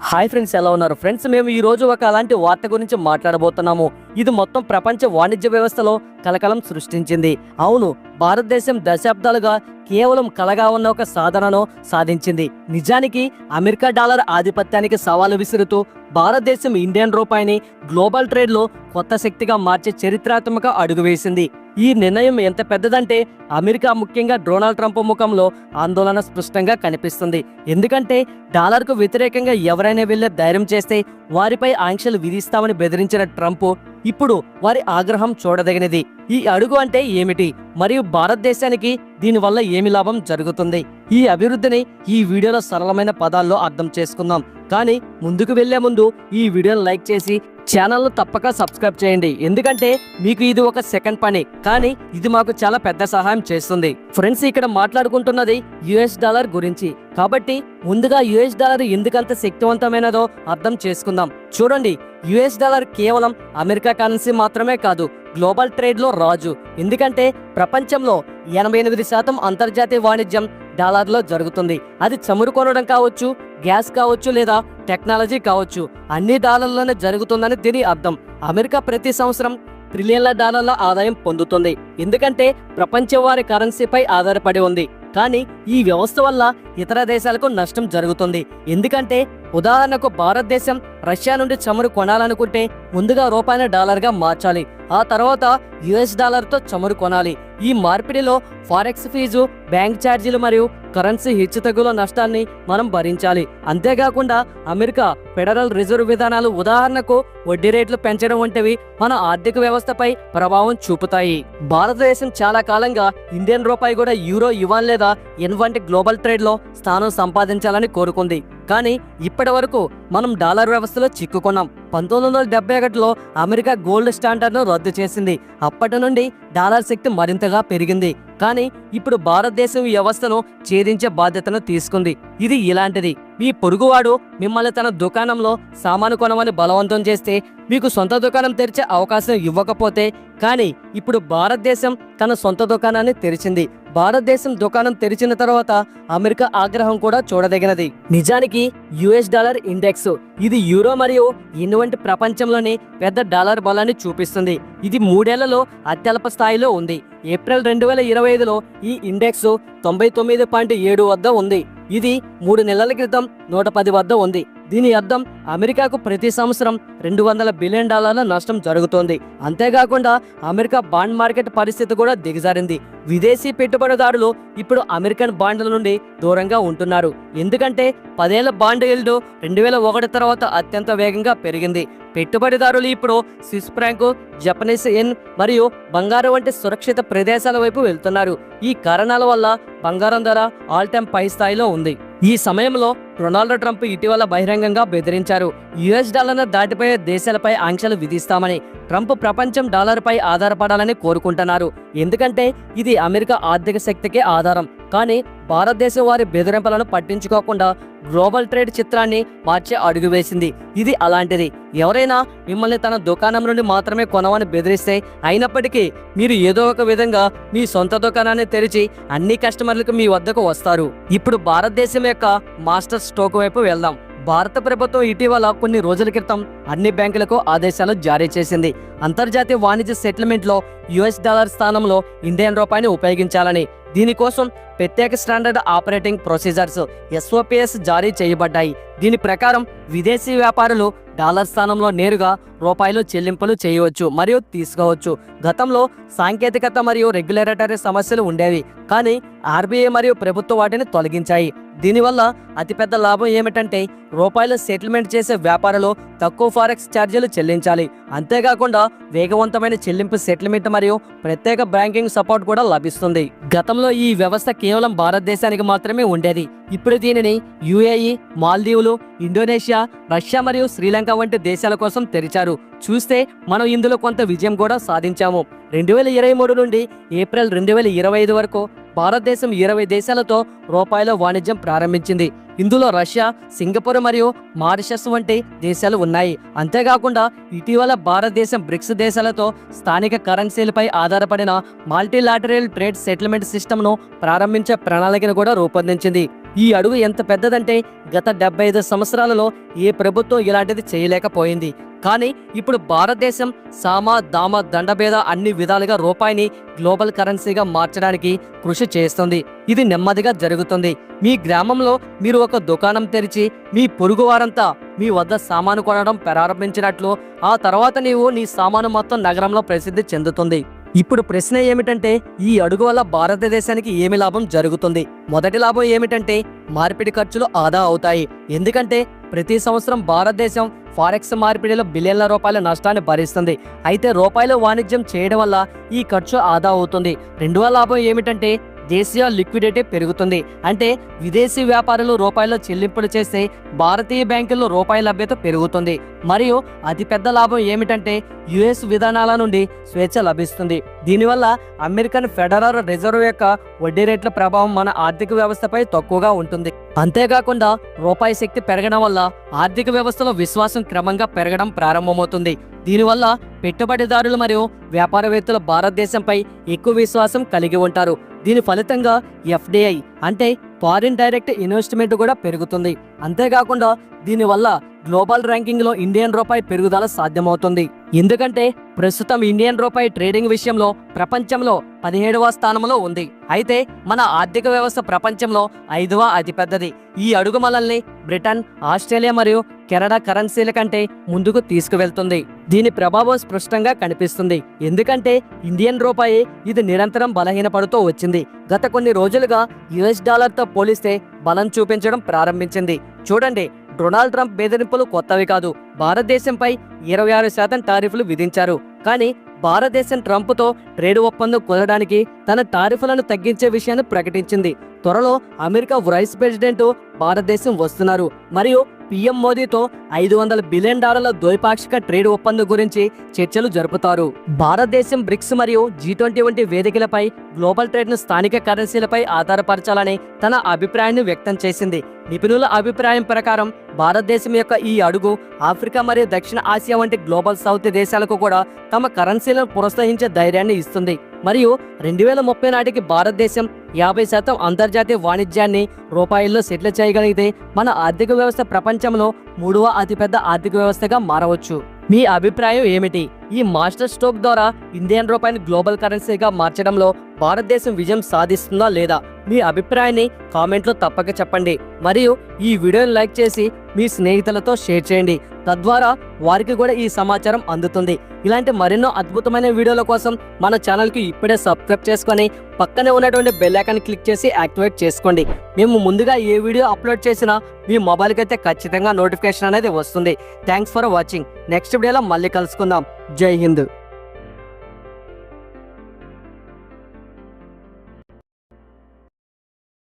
Hi friends, ఎలా ఉన్నారు friends? మేము ఈ రోజు ఒక అలాంటి వార్త గురించి మాట్లాడబోతున్నాము. ఇది మొత్తం ప్రపంచ వాణిజ్య వ్యవస్థలో కలకలం సృష్టించింది. అవును, భారతదేశం దశాబ్దాలుగా కేవలం కలగా ఉన్న ఒక సాధనను సాధించింది. నిజానికి అమెరికా డాలర్ ఆధిపత్యానికి సవాలు విసురుతూ భారతదేశం ఇండియన్ రూపాయిని గ్లోబల్ ట్రేడ్లో కొత్త శక్తిగా మార్చే చరిత్రాత్మక అడుగు వేసింది. ఈ నిర్ణయం ఎంత పెద్దదంటే అమెరికా, ముఖ్యంగా డొనాల్డ్ ట్రంప్ ముఖంలో ఆందోళన స్పష్టంగా కనిపిస్తుంది. ఎందుకంటే డాలర్కు వ్యతిరేకంగా ఎవరైనా వెళ్లే ధైర్యం చేస్తే వారిపై ఆంక్షలు విధిస్తామని బెదిరించిన ట్రంప్ ఇప్పుడు వారి ఆగ్రహం చూడదగినది. ఈ అడుగు అంటే ఏమిటి, మరియు భారతదేశానికి దీనివల్ల ఏమి లాభం జరుగుతుంది? ఈ అభివృద్ధిని ఈ వీడియోలో సరళమైన పదాల్లో అర్థం చేసుకుందాం. కానీ ముందుకు వెళ్లే ముందు ఈ వీడియోను లైక్ చేసి ఛానల్ను తప్పక సబ్స్క్రైబ్ చేయండి. ఎందుకంటే మీకు ఇది ఒక సెకండ్ పని, కానీ ఇది మాకు చాలా పెద్ద సహాయం చేస్తుంది. ఫ్రెండ్స్, ఇక్కడ మాట్లాడుకుంటున్నది యుఎస్ డాలర్ గురించి. కాబట్టి ముందుగా యుఎస్ డాలర్ ఎందుకంత శక్తివంతమైనదో అర్థం చేసుకుందాం. చూడండి, యుఎస్ డాలర్ కేవలం అమెరికా కరెన్సీ మాత్రమే కాదు, గ్లోబల్ ట్రేడ్ లో రాజు. ఎందుకంటే ప్రపంచంలో 88% అంతర్జాతీయ వాణిజ్యం డాలర్లో జరుగుతుంది. అది చమురు కొనడం కావచ్చు, గ్యాస్ కావచ్చు, లేదా టెక్నాలజీ కావచ్చు, అన్ని డాలర్లోనే జరుగుతుందని దీని అర్థం. అమెరికా ప్రతి సంవత్సరం ట్రిలియన్ల డాలర్ల ఆదాయం పొందుతుంది, ఎందుకంటే ప్రపంచం వారి కరెన్సీపై ఆధారపడి ఉంది. కానీ ఈ వ్యవస్థ వల్ల ఇతర దేశాలకు నష్టం జరుగుతుంది. ఎందుకంటే ఉదాహరణకు భారతదేశం రష్యా నుండి చమురు కొనాలనుకుంటే ముందుగా రూపాయిని డాలర్గా మార్చాలి, ఆ తర్వాత యుఎస్ డాలర్తో చమురు కొనాలి. ఈ మార్పిడిలో ఫారెక్స్ ఫీజు, బ్యాంక్ ఛార్జీలు మరియు కరెన్సీ హెచ్చుతగ్గుల నష్టాన్ని మనం భరించాలి. అంతేకాకుండా అమెరికా ఫెడరల్ రిజర్వ్ విధానాలు, ఉదాహరణకు వడ్డీ రేట్లు పెంచడం వంటివి మన ఆర్థిక వ్యవస్థపై ప్రభావం చూపుతాయి. భారతదేశం చాలా కాలంగా ఇండియన్ రూపాయి కూడా యూరో, యువాన్ లేదా ఎన్ వంటి గ్లోబల్ ట్రేడ్ లో స్థానం సంపాదించాలని కోరుకుంది. కానీ ఇప్పటి వరకు మనం డాలర్ వ్యవస్థలో చిక్కుకున్నాం. 1971లో అమెరికా గోల్డ్ స్టాండర్డ్ను రద్దు చేసింది. అప్పటి నుండి డాలర్ శక్తి మరింతగా పెరిగింది. కానీ ఇప్పుడు భారతదేశం ఈ వ్యవస్థను ఛేదించే బాధ్యతను తీసుకుంది. ఇది ఇలాంటిది: మీ పొరుగువాడు మిమ్మల్ని తన దుకాణంలో సామాను కొనమని బలవంతం చేస్తే మీకు సొంత దుకాణం తెరిచే అవకాశం ఇవ్వకపోతే, కానీ ఇప్పుడు భారతదేశం తన సొంత దుకాణాన్ని తెరిచింది. భారతదేశం దుకాణం తెరిచిన తర్వాత అమెరికా ఆగ్రహం కూడా చూడదగినది. నిజానికి యుఎస్ డాలర్ ఇండెక్స్ ఇది యూరో మరియు ఎన్ వంటి ప్రపంచంలోని పెద్ద డాలర్ బలాన్ని చూపిస్తుంది. ఇది 3 ఏళ్లలో అత్యల్ప స్థాయిలో ఉంది. ఏప్రిల్ 2025లో ఈ ఇండెక్స్ 99.7 వద్ద ఉంది. ఇది 3 నెలల క్రితం 110 వద్ద ఉంది. దీని అర్థం అమెరికాకు ప్రతి సంవత్సరం $200 బిలియన్ నష్టం జరుగుతోంది. అంతేకాకుండా అమెరికా బాండ్ మార్కెట్ పరిస్థితి కూడా దిగజారింది. విదేశీ పెట్టుబడిదారులు ఇప్పుడు అమెరికన్ బాండ్ల నుండి దూరంగా ఉంటున్నారు. ఎందుకంటే 10 ఏళ్ల బాండ్ yield 2001 తర్వాత అత్యంత వేగంగా పెరిగింది. పెట్టుబడిదారులు ఇప్పుడు స్విస్ ఫ్రాంక్, జపనీస్ యెన్ మరియు బంగారం వంటి సురక్షిత ప్రదేశాల వైపు వెళ్తున్నారు. ఈ కారణాల వల్ల బంగారం ధర ఆల్ టైమ్ పై స్థాయిలో ఉంది. ఈ సమయంలో డొనాల్డ్ ట్రంప్ ఇటీవల బహిరంగంగా బెదిరించారు. యుఎస్ డాలర్ను దాటిపోయే దేశాలపై ఆంక్షలు విధిస్తామని. ట్రంప్ ప్రపంచం డాలర్పై ఆధారపడాలని కోరుకుంటున్నారు, ఎందుకంటే ఇది అమెరికా ఆర్థిక శక్తికి ఆధారం. కానీ భారతదేశం వారి బెదిరింపులను పట్టించుకోకుండా గ్లోబల్ ట్రేడ్ చిత్రాన్ని మార్చే అడుగు వేసింది. ఇది అలాంటిది. ఎవరైనా మిమ్మల్ని తన దుకాణం నుండి మాత్రమే కొనమని బెదిరిస్తే, అయినప్పటికీ మీరు ఏదో ఒక విధంగా మీ సొంత దుకాణాన్ని తెరిచి అన్ని కస్టమర్లకు మీ వద్దకు వస్తారు. ఇప్పుడు భారతదేశం యొక్క మాస్టర్ స్ట్రోక్ వైపు వెళ్దాం. భారత ప్రభుత్వం ఇటీవల కొన్ని రోజుల క్రితం అన్ని బ్యాంకులకు ఆదేశాలు జారీ చేసింది. అంతర్జాతీయ వాణిజ్య సెటిల్మెంట్లో యుఎస్ డాలర్ స్థానంలో ఇండియన్ రూపాయిని ఉపయోగించాలని. దీనికోసం ప్రత్యేక స్టాండర్డ్ ఆపరేటింగ్ ప్రొసీజర్స్ SOPs జారీ చేయబడ్డాయి. దీని ప్రకారం విదేశీ వ్యాపారులు డాలర్ స్థానంలో నేరుగా రూపాయలు చెల్లింపులు చేయవచ్చు మరియు తీసుకోవచ్చు. గతంలో సాంకేతికత మరియు రెగ్యులేటరీ సమస్యలు ఉండేవి, కానీ RBI మరియు ప్రభుత్వం వాటిని తొలగించాయి. దీనివల్ల అతిపెద్ద లాభం ఏమిటంటే రూపాయలు సెటిల్మెంట్ చేసే వ్యాపారులు తక్కువ ఫారెక్స్ ఛార్జీలు చెల్లించాలి. అంతేకాకుండా వేగవంతమైన చెల్లింపు సెటిల్మెంట్ మరియు ప్రత్యేక బ్యాంకింగ్ సపోర్ట్ కూడా లభిస్తుంది. గతంలో ఈ వ్యవస్థ కేవలం భారతదేశానికి మాత్రమే ఉండేది. ఇప్పుడు దీనిని UAE, మాల్దీవులు, ఇండోనేషియా, రష్యా మరియు శ్రీలంక వంటి దేశాల కోసం తెరిచారు. చూస్తే మనం ఇందులో కొంత విజయం కూడా సాధించాము. 2023 నుండి ఏప్రిల్ 2025 వరకు భారతదేశం 20 దేశాలతో రూపాయల వాణిజ్యం ప్రారంభించింది. ఇందులో రష్యా, సింగపూర్ మరియు మారిషస్ వంటి దేశాలు ఉన్నాయి. అంతేకాకుండా ఇటీవల భారతదేశం బ్రిక్స్ దేశాలతో స్థానిక కరెన్సీలపై ఆధారపడిన మల్టీలాటరల్ ట్రేడ్ సెటిల్మెంట్ సిస్టమ్ను ప్రారంభించే ప్రణాళికను కూడా రూపొందించింది. ఈ అడుగు ఎంత పెద్దదంటే గత 75 సంవత్సరాలలో ఏ ప్రభుత్వం ఇలాంటిది చేయలేకపోయింది. కానీ ఇప్పుడు భారతదేశం సామ దామ దండభేద అన్ని విధాలుగా రూపాయిని గ్లోబల్ కరెన్సీగా మార్చడానికి కృషి చేస్తుంది. ఇది నెమ్మదిగా జరుగుతుంది. మీ గ్రామంలో మీరు ఒక దుకాణం తెరిచి మీ పొరుగు వారంతా మీ వద్ద సామాను కొనడం ప్రారంభించినట్లు ఆ తర్వాత నీ సామాను మొత్తం నగరంలో ప్రసిద్ధి చెందుతుంది. ఇప్పుడు ప్రశ్న ఏమిటంటే ఈ అడుగు వల్ల భారతదేశానికి ఏమి లాభం జరుగుతుంది? మొదటి లాభం ఏమిటంటే మార్పిడి ఖర్చులు ఆదా అవుతాయి. ఎందుకంటే ప్రతి సంవత్సరం భారతదేశం ఫారెక్స్ మార్పిడిలో బిలియన్ల రూపాయల నష్టాన్ని భరిస్తుంది. అయితే రూపాయల వాణిజ్యం చేయడం వల్ల ఈ ఖర్చు ఆదా అవుతుంది. రెండవ లాభం ఏమిటంటే దేశీయ లిక్విడిటీ పెరుగుతుంది. అంటే విదేశీ వ్యాపారులు రూపాయల్లో చెల్లింపులు చేస్తే భారతీయ బ్యాంకుల్లో రూపాయి లభ్యత పెరుగుతుంది. మరియు అతిపెద్ద లాభం ఏమిటంటే యుఎస్ విధానాల నుండి స్వేచ్ఛ లభిస్తుంది. దీనివల్ల అమెరికన్ ఫెడరల్ రిజర్వ్ యొక్క వడ్డీ రేట్ల ప్రభావం మన ఆర్థిక వ్యవస్థపై తక్కువగా ఉంటుంది. అంతేకాకుండా రూపాయి శక్తి పెరగడం వల్ల ఆర్థిక వ్యవస్థలో విశ్వాసం క్రమంగా పెరగడం ప్రారంభమవుతుంది. దీనివల్ల పెట్టుబడిదారులు మరియు వ్యాపారవేత్తలు భారతదేశంపై ఎక్కువ విశ్వాసం కలిగి ఉంటారు. దీని ఫలితంగా ఎఫ్డిఐ అంటే ఫారిన్ డైరెక్ట్ ఇన్వెస్ట్మెంట్ కూడా పెరుగుతుంది. అంతేకాకుండా దీనివల్ల గ్లోబల్ ర్యాంకింగ్లో ఇండియన్ రూపాయి పెరుగుదల సాధ్యమవుతుంది. ఎందుకంటే ప్రస్తుతం ఇండియన్ రూపాయి ట్రేడింగ్ విషయంలో ప్రపంచంలో 17వ స్థానంలో ఉంది. అయితే మన ఆర్థిక వ్యవస్థ ప్రపంచంలో 5వ అతిపెద్దది. ఈ అడుగు మనల్ని బ్రిటన్, ఆస్ట్రేలియా మరియు కెనడా కరెన్సీల కంటే ముందుకు తీసుకువెళ్తుంది. దీని ప్రభావం స్పష్టంగా కనిపిస్తుంది. ఎందుకంటే ఇండియన్ రూపాయి ఇది నిరంతరం బలహీనపడుతూ వచ్చింది. గత కొన్ని రోజులుగా యుఎస్ డాలర్తో పోలిస్తే బలం చూపించడం ప్రారంభించింది. చూడండి, డొనాల్డ్ ట్రంప్ బెదిరింపులు కొత్తవి కాదు. భారతదేశంపై 26% టారిఫ్లు విధించారు. కానీ భారతదేశం ట్రంప్తో ట్రేడ్ ఒప్పందం కుదరడానికి తన టారిఫ్లను తగ్గించే విషయాన్ని ప్రకటించింది. త్వరలో అమెరికా వైస్ ప్రెసిడెంట్ భారతదేశం వస్తున్నారు మరియు పీఎం మోదీతో $500 బిలియన్ ద్వైపాక్షిక ట్రేడ్ ఒప్పందం గురించి చర్చలు జరుపుతారు. భారతదేశం బ్రిక్స్ మరియు G20 వంటి వేదికలపై గ్లోబల్ ట్రేడ్ను స్థానిక కరెన్సీలపై ఆధారపరచాలని తన అభిప్రాయాన్ని వ్యక్తం చేసింది. నిపుణుల అభిప్రాయం ప్రకారం భారతదేశం యొక్క ఈ అడుగు ఆఫ్రికా మరియు దక్షిణ ఆసియా వంటి గ్లోబల్ సౌత్ దేశాలకు కూడా తమ కరెన్సీలను ప్రోత్సహించే ధైర్యాన్ని ఇస్తుంది. మరియు 2030 నాటికి భారతదేశం 50% అంతర్జాతీయ వాణిజ్యాన్ని రూపాయల్లో సెటిల్ చేయగలిగితే మన ఆర్థిక వ్యవస్థ ప్రపంచంలో 3వ అతిపెద్ద ఆర్థిక వ్యవస్థగా మారవచ్చు. మీ అభిప్రాయం ఏమిటి? ఈ మాస్టర్ స్ట్రోక్ ద్వారా ఇండియన్ రూపాయిని గ్లోబల్ కరెన్సీగా మార్చడంలో భారతదేశం విజయం సాధిస్తుందా లేదా? మీ అభిప్రాయాన్ని కామెంట్లో తప్పక చెప్పండి. మరియు ఈ వీడియోని లైక్ చేసి మీ స్నేహితులతో షేర్ చేయండి. తద్వారా వారికి కూడా ఈ సమాచారం అందుతుంది. ఇలాంటి మరెన్నో అద్భుతమైన వీడియోల కోసం మన ఛానల్కి ఇప్పుడే సబ్స్క్రైబ్ చేసుకొని పక్కనే ఉన్నటువంటి బెల్ ఐకాన్ క్లిక్ చేసి యాక్టివేట్ చేసుకోండి. మేము ముందుగా ఏ వీడియో అప్లోడ్ చేసినా మీ మొబైల్కి అయితే ఖచ్చితంగా నోటిఫికేషన్ అనేది వస్తుంది. Thanks for watching. నెక్స్ట్ వీడియోలో మళ్ళీ కలుసుకుందాం. జై హింద్.